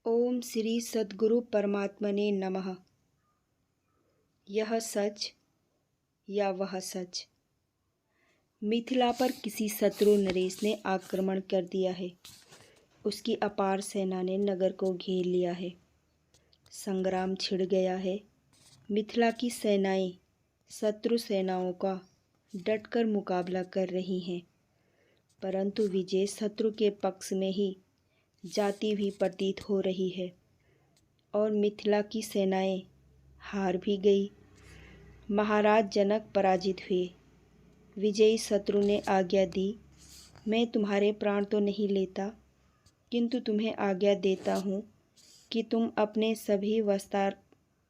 ओम श्री सद्गुरु परमात्मने नमः। यह सच या वह सच। मिथिला पर किसी शत्रु नरेश ने आक्रमण कर दिया है। उसकी अपार सेना ने नगर को घेर लिया है। संग्राम छिड़ गया है। मिथिला की सेनाएं शत्रु सेनाओं का डटकर मुकाबला कर रही हैं, परंतु विजय शत्रु के पक्ष में ही जाती हुई प्रतीत हो रही है और मिथिला की सेनाएं हार भी गई। महाराज जनक पराजित हुए। विजयी शत्रु ने आज्ञा दी, मैं तुम्हारे प्राण तो नहीं लेता, किंतु तुम्हें आज्ञा देता हूँ कि तुम अपने सभी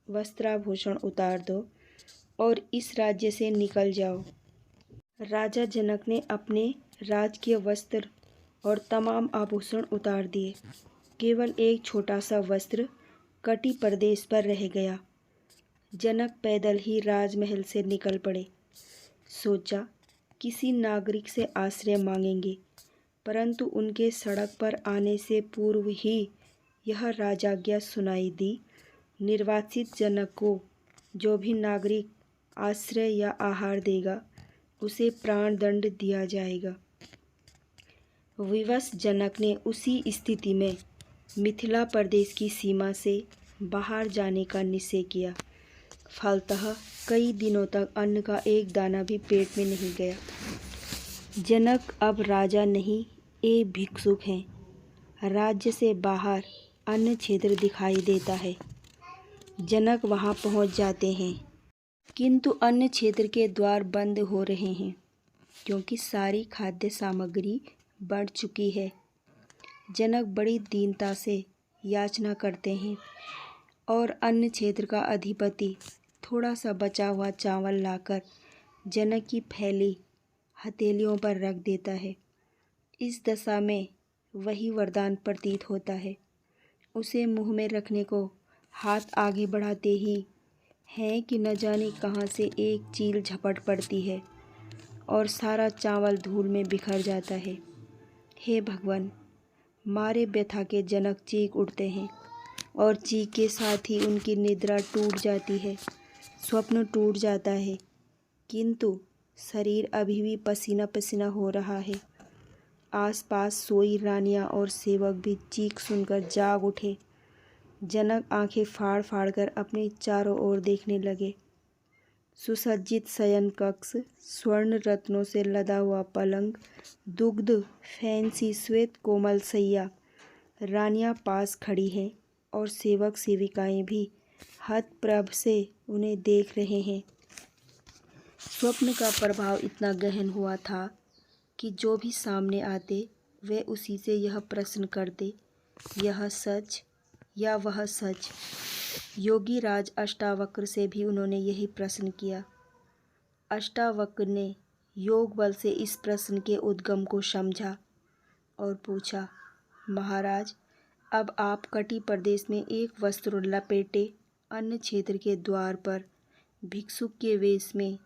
वस्त्राभूषण उतार दो और इस राज्य से निकल जाओ। राजा जनक ने अपने राजकीय वस्त्र और तमाम आभूषण उतार दिए। केवल एक छोटा सा वस्त्र कटी प्रदेश पर रह गया। जनक पैदल ही राजमहल से निकल पड़े। सोचा किसी नागरिक से आश्रय मांगेंगे, परंतु उनके सड़क पर आने से पूर्व ही यह राजाज्ञा सुनाई दी, निर्वासित जनक को जो भी नागरिक आश्रय या आहार देगा उसे प्राणदंड दिया जाएगा। विवश जनक ने उसी स्थिति में मिथिला प्रदेश की सीमा से बाहर जाने का निश्चय किया। फलतः कई दिनों तक अन्न का एक दाना भी पेट में नहीं गया। जनक अब राजा नहीं, एक भिक्षुक हैं। राज्य से बाहर अन्न क्षेत्र दिखाई देता है। जनक वहां पहुंच जाते हैं, किंतु अन्न क्षेत्र के द्वार बंद हो रहे हैं, क्योंकि सारी खाद्य सामग्री बढ़ चुकी है। जनक बड़ी दीनता से याचना करते हैं और अन्न क्षेत्र का अधिपति थोड़ा सा बचा हुआ चावल लाकर जनक की फैली हथेलियों पर रख देता है। इस दशा में वही वरदान प्रतीत होता है। उसे मुंह में रखने को हाथ आगे बढ़ाते ही हैं कि न जाने कहाँ से एक चील झपट पड़ती है और सारा चावल धूल में बिखर जाता है। हे भगवान! मारे व्यथा के जनक चीख उठते हैं और चीख के साथ ही उनकी निद्रा टूट जाती है, स्वप्न टूट जाता है, किंतु शरीर अभी भी पसीना पसीना हो रहा है। आसपास सोई रानियां और सेवक भी चीख सुनकर जाग उठे। जनक आंखें फाड़ फाड़ कर अपने चारों ओर देखने लगे। सुसज्जित शयन कक्ष, स्वर्ण रत्नों से लदा हुआ पलंग, दुग्ध फैंसी श्वेत कोमल सैया, रानियां पास खड़ी हैं और सेवक सेविकाएं भी हतप्रभ से उन्हें देख रहे हैं। स्वप्न का प्रभाव इतना गहन हुआ था कि जो भी सामने आते वे उसी से यह प्रश्न करते, यह सच या वह सच। योगी राज अष्टावक्र से भी उन्होंने यही प्रश्न किया। अष्टावक्र ने योग बल से इस प्रश्न के उद्गम को समझा और पूछा, महाराज, अब आप कटी प्रदेश में एक वस्त्र लपेटे अन्न क्षेत्र के द्वार पर भिक्षुक के वेश में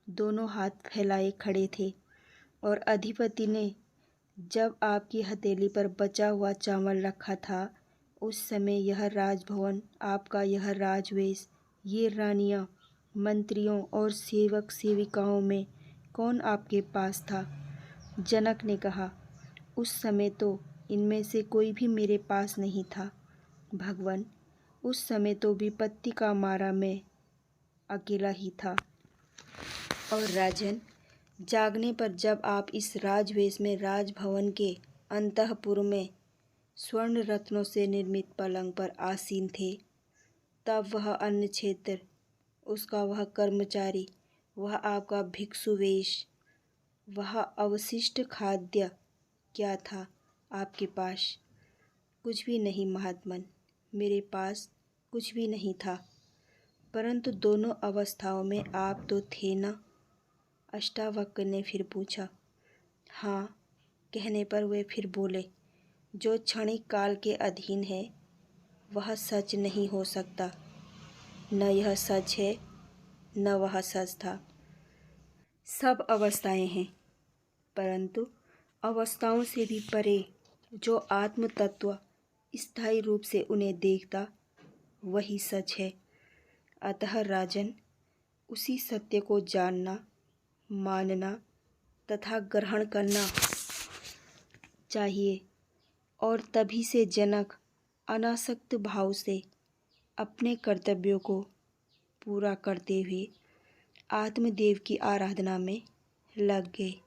दोनों हाथ फैलाए खड़े थे और अधिपति ने जब आपकी हथेली पर बचा हुआ चावल रखा था, उस समय यह राजभवन, आपका यह राजवेश, ये रानियां, मंत्रियों और सेवक सेविकाओं में कौन आपके पास था? जनक ने कहा, उस समय तो इनमें से कोई भी मेरे पास नहीं था भगवान। उस समय तो विपत्ति का मारा मैं अकेला ही था। और राजन, जागने पर जब आप इस राजवेश में राजभवन के अंतःपुर में स्वर्ण रत्नों से निर्मित पलंग पर आसीन थे, तब वह अन्न क्षेत्र, उसका वह कर्मचारी, वह आपका भिक्षुवेश, वह अवशिष्ट खाद्य क्या था आपके पास? कुछ भी नहीं महात्मन, मेरे पास कुछ भी नहीं था, परंतु दोनों अवस्थाओं में आप तो थे ना? अष्टावक्र ने फिर पूछा। हाँ, कहने पर वे फिर बोले, जो क्षणिक काल के अधीन है वह सच नहीं हो सकता। न यह सच है न वह सच था। सब अवस्थाएं हैं, परंतु अवस्थाओं से भी परे जो आत्म तत्व स्थायी रूप से उन्हें देखता वही सच है। अतः राजन, उसी सत्य को जानना, मानना तथा ग्रहण करना चाहिए। और तभी से जनक अनासक्त भाव से अपने कर्तव्यों को पूरा करते हुए आत्मदेव की आराधना में लग गए।